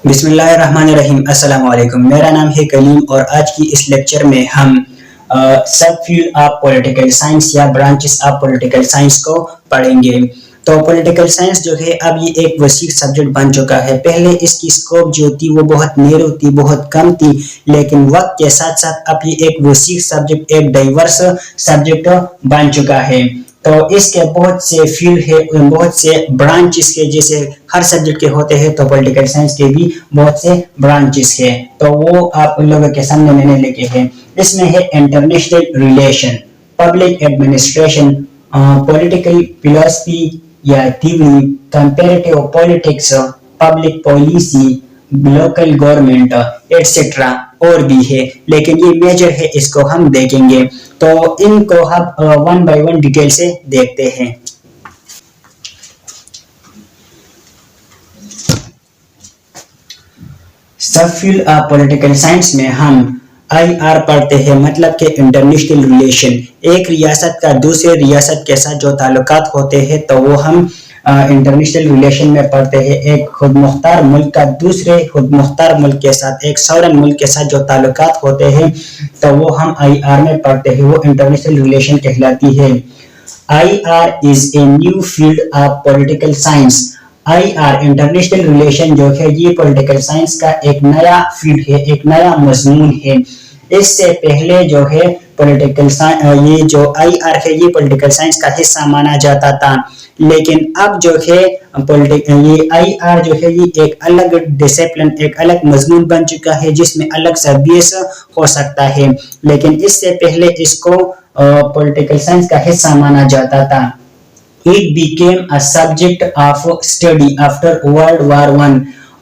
बिस्मिल्लाहिर्रहमानिर्रहीम। अस्सलाम वालेकुम। मेरा नाम है कलीम और आज की इस लेक्चर में हम सब फील्ड ऑफ पॉलिटिकल साइंस या ब्रांचेस ऑफ पॉलिटिकल साइंस को पढ़ेंगे। तो पॉलिटिकल साइंस जो है अब ये एक वसी सब्जेक्ट बन चुका है। पहले इसकी स्कोप जो थी वो बहुत नैरो थी, बहुत कम थी, लेकिन वक्त के साथ साथ अब ये एक वसी सब्जेक्ट, एक डाइवर्स सब्जेक्ट बन चुका है। तो इसके बहुत से फील्ड है, बहुत से ब्रांचेस के, जैसे हर सब्जेक्ट के होते हैं तो पॉलिटिकल साइंस के भी बहुत से ब्रांचेस है। तो वो आप लोगों के सामने मैंने लिखे हैं। इसमें है international relation, public administration, political philosophy या theory, comparative politics, public policy, local government etcetera और भी है, लेकिन ये मेजर है, इसको हम देखेंगे। तो इनको हम वन बाय वन डिटेल से देखते हैं। सब फील्ड ऑफ पॉलिटिकल साइंस में हम IR पढ़ते हैं, मतलब के इंटरनेशनल रिलेशन। एक रियासत का दूसरे रियासत के साथ जो ताल्लुकात होते हैं तो वो हम इंटरनेशनल रिलेशन में पढ़ते हैं। एक खुद मुख्तार मुल्क का दूसरे खुद मुख्तार मुल्क के साथ, एक सॉवरेन मुल्क के साथ जो ताल्लुकात होते हैं तो वो हम IR में पढ़ते हैं, वो इंटरनेशनल रिलेशन कहलाती है। IR is a new field of political science. IR international relation जो है ये पॉलिटिकल साइंस का एक नया फील्ड है, एक नया मजमून है। इससे पहले जो है पॉलिटिकल साइंस, ये जो IR है ये पॉलिटिकल साइंस का हिस्सा माना जाता था, लेकिन अब जो है ये IR जो है ये एक अलग डिसिप्लिन, एक अलग मजमून बन चुका है जिसमें अलग सा बेस हो सकता है। लेकिन इससे पहले इसको पॉलिटिकल साइंस का हिस्सा माना जाता था। It became a subject of study after World War I।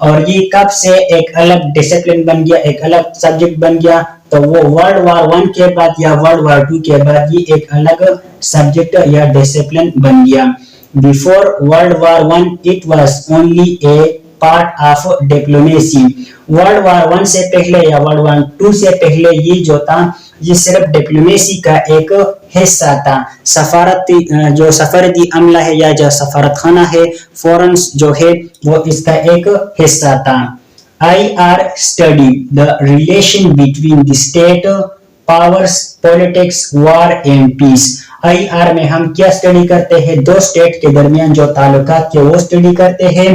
और ये कब से एक अलग डिसिप्लिन बन गया, एक अलग सब्जेक्ट बन गया, तो वो वर्ल्ड वार 1 के बाद या वर्ल्ड वार 2 के बाद ये एक अलग सब्जेक्ट या डिसिप्लिन बन गया। Before World War I, it was only a part of diplomacy। World war 1 से पहले या वर्ल्ड वार 2 से पहले ये जो था ये सिर्फ डिप्लोमेसी का एक हिस्सा था। सफारती जो सफारती अमला है या जो सफारत खाना है, फॉरेन जो है वो इसका एक हिस्सा था। IR study the relation between the state powers, politics, war and peace। IR में हम क्या स्टडी करते हैं? दो स्टेट के दरमियान जो ताल्लुकात के वो स्टडी करते हैं,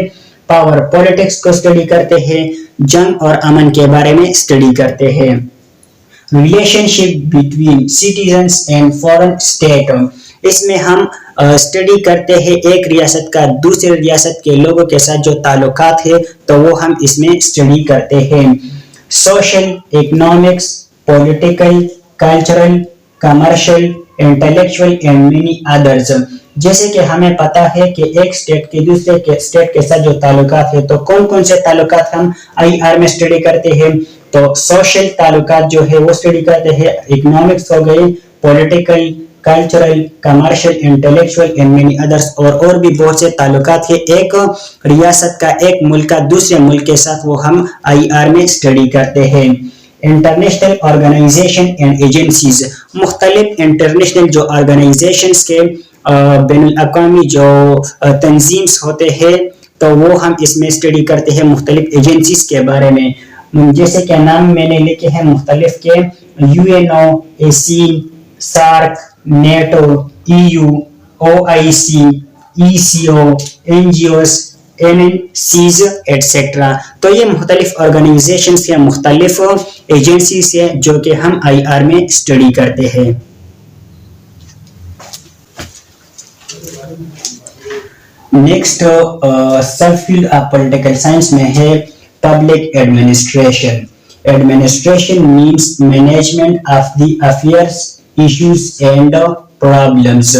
पावर पॉलिटिक्स को स्टडी करते हैं, जंग और अमन के बारे में स्टडी करते हैं। Relationship between citizens and foreign state, इसमें हम स्टडी करते हैं एक रियासत का दूसरे रियासत के लोगों के साथ जो ताल्लुकात है तो वो हम इसमें स्टडी करते हैं। Social, economics, political, cultural, commercial, intellectual and many others. जैसे कि हमें पता है कि एक स्टेट के दूसरे के स्टेट के साथ जो ताल्लुकात है तो कौन कौन से ताल्लुकात हम IR में स्टडी करते हैं? तो सोशल ताल्लुकात जो है वो स्टडी करते हैं, इकोनॉमिक्स हो गई, political, cultural, commercial, intellectual and many others, और भी बहुत से ताल्लुकात है। एक रियासत का, एक मुल्क का दूसरे मुल्क के साथ वो हम IR में स्टडी करते हैं। इंटरनेशनल ऑर्गेनाइजेशन एंड एजेंसीज, मुख्तलिफ इंटरनेशनल जो ऑर्गेनाइजेशंस के बैनुल अक़वामी जो तंजीम्स होते हैं तो वो हम इसमें स्टडी करते हैं मुख्तलिफ एजेंसीज के बारे में। जैसे कि नाम मैंने लिखे हैं मुख्तलिफ के, UNO, ASEAN, SAARC, NATO, EU, OIC, ECO, NGOs, MNCs etcetera. तो ये मुख्तलिफ ऑर्गेनाइजेशंस या मुख्तलिफ एजेंसीज हैं जो कि हम IR में स्टडी करते हैं। नेक्स्ट सब फील्ड ऑफ पॉलिटिकल साइंस में है public administration. Administration means management of the affairs, issues and problems.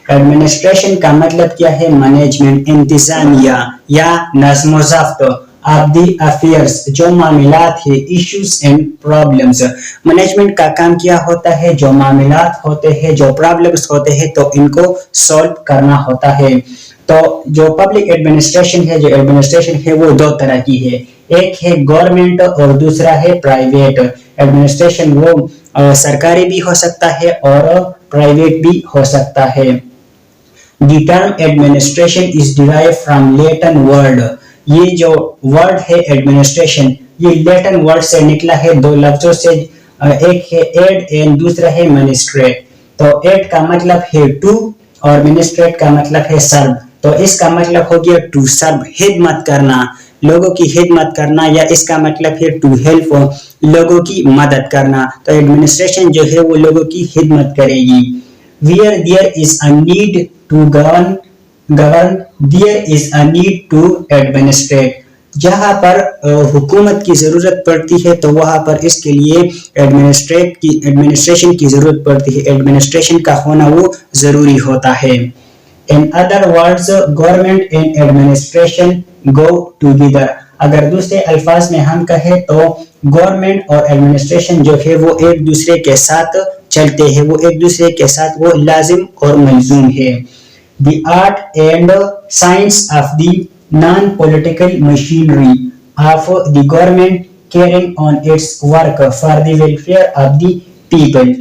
Administration का मतलब क्या है? मैनेजमेंट, इंतजामिया या नज़्म ज़ब्त ऑफ द अफेयर्स, जो मामलात है, इश्यूज एंड प्रॉब्लम्स। मैनेजमेंट का काम क्या होता है? जो मामलात होते हैं, जो प्रॉब्लम्स होते हैं तो इनको सॉल्व करना होता है। तो जो पब्लिक एडमिनिस्ट्रेशन है, जो एडमिनिस्ट्रेशन है वो दो तरह की है, एक है गवर्नमेंट और दूसरा है प्राइवेट एडमिनिस्ट्रेशन। वो सरकारी भी हो सकता है और प्राइवेट भी हो सकता है। The term administration is derived from Latin word। ये जो वर्ड है एडमिनिस्ट्रेशन, ये लैटिन वर्ड से निकला है, दो लफ्जों से, एक है एड एंड दूसरा है मिनिस्ट्रेट। तो एड का मतलब है टू और मिनिस्ट्रेट का मतलब है सर्व। तो इसका मतलब हो गया टू सर्व, खिदमत करना, लोगों की खिदमत करना, या इसका मतलब है टू हेल्प, लोगों की मदद करना। तो एडमिनिस्ट्रेशन जो है वो लोगों की खिदमत करेगी। Where there is a need to govern, there is a need to administrate। जहाँ पर हुकूमत की जरूरत पड़ती है तो वहाँ पर इसके लिए एडमिनिस्ट्रेशन की जरूरत पड़ती है, एडमिनिस्ट्रेशन का होना वो जरूरी होता है। In other words, government and administration go together। अगर दूसरे अल्फाज में हम कहें तो गवर्नमेंट और एडमिनिस्ट्रेशन जो है वो एक दूसरे के साथ चलते हैं, वो एक दूसरे के साथ वो लाजिम और मलजूम है। The art and science of the non-political machinery of the government carrying on its work for the welfare of the people।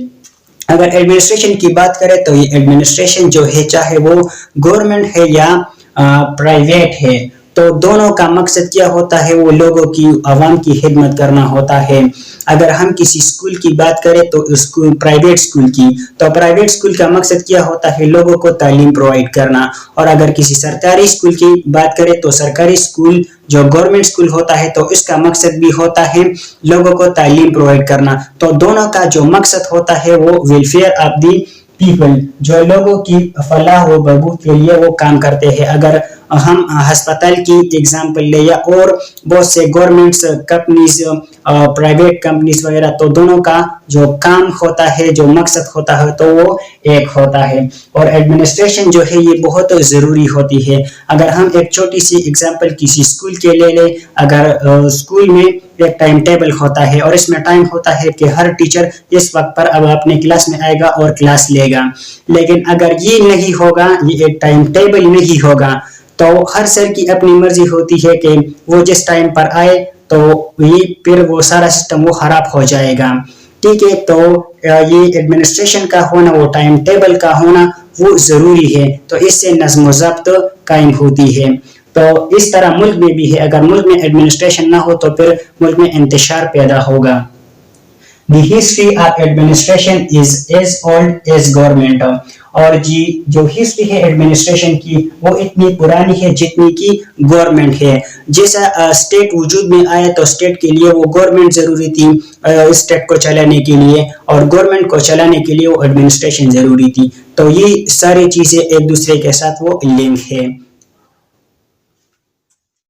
अगर एडमिनिस्ट्रेशन की बात करें तो ये एडमिनिस्ट्रेशन जो है चाहे वो गवर्नमेंट है या प्राइवेट है, तो दोनों का मकसद क्या होता है, वो लोगों की, आवाम की खिदमत करना होता है। अगर हम किसी स्कूल की बात करें तो स्कूल, प्राइवेट स्कूल की, तो प्राइवेट स्कूल का मकसद क्या होता है, लोगों को तालीम प्रोवाइड करना। और अगर किसी सरकारी स्कूल की बात करें तो सरकारी स्कूल जो गवर्नमेंट स्कूल होता है तो इसका मकसद भी होता है लोगों को तालीम प्रोवाइड करना। तो दोनों का जो मकसद होता है वो वेलफेयर ऑफ दी पीपल, जो लोगों की फलाह व बहबूद के लिए वो काम करते हैं। अगर हम अस्पताल की एग्जांपल ले या और बहुत से गवर्नमेंट्स कंपनीज, प्राइवेट कंपनीज वगैरह, तो दोनों का जो काम होता है, जो मकसद होता है तो वो एक होता है। और एडमिनिस्ट्रेशन जो है ये बहुत जरूरी होती है। अगर हम एक छोटी सी एग्जांपल किसी स्कूल के ले लें, अगर स्कूल में एक टाइम टेबल होता है और इसमें टाइम होता है कि हर टीचर इस वक्त पर अब अपने क्लास में आएगा और क्लास लेगा, लेकिन अगर ये नहीं होगा, ये एक टाइम टेबल नहीं होगा, तो हर सर की अपनी मर्जी होती है कि वो जिस टाइम पर आए, तो ये फिर वो सारा सिस्टम वो खराब हो जाएगा। ठीक है, तो ये एडमिनिस्ट्रेशन का होना, वो टाइम टेबल का होना वो जरूरी है, तो इससे नज़्म व ज़ब्त कायम होती है। तो इस तरह मुल्क में भी है, अगर मुल्क में एडमिनिस्ट्रेशन ना हो तो फिर मुल्क में इंतशार पैदा होगा। The history of administration is as old as government। और जी जो हिस्ट्री है एडमिनिस्ट्रेशन की वो इतनी पुरानी है जितनी की गवर्नमेंट है। जैसा स्टेट वजूद में आया तो स्टेट के लिए वो गवर्नमेंट जरूरी थी स्टेट को चलाने के लिए, और गवर्नमेंट को चलाने के लिए वो एडमिनिस्ट्रेशन जरूरी थी। तो ये सारी चीजें एक दूसरे के साथ वो लिंक है।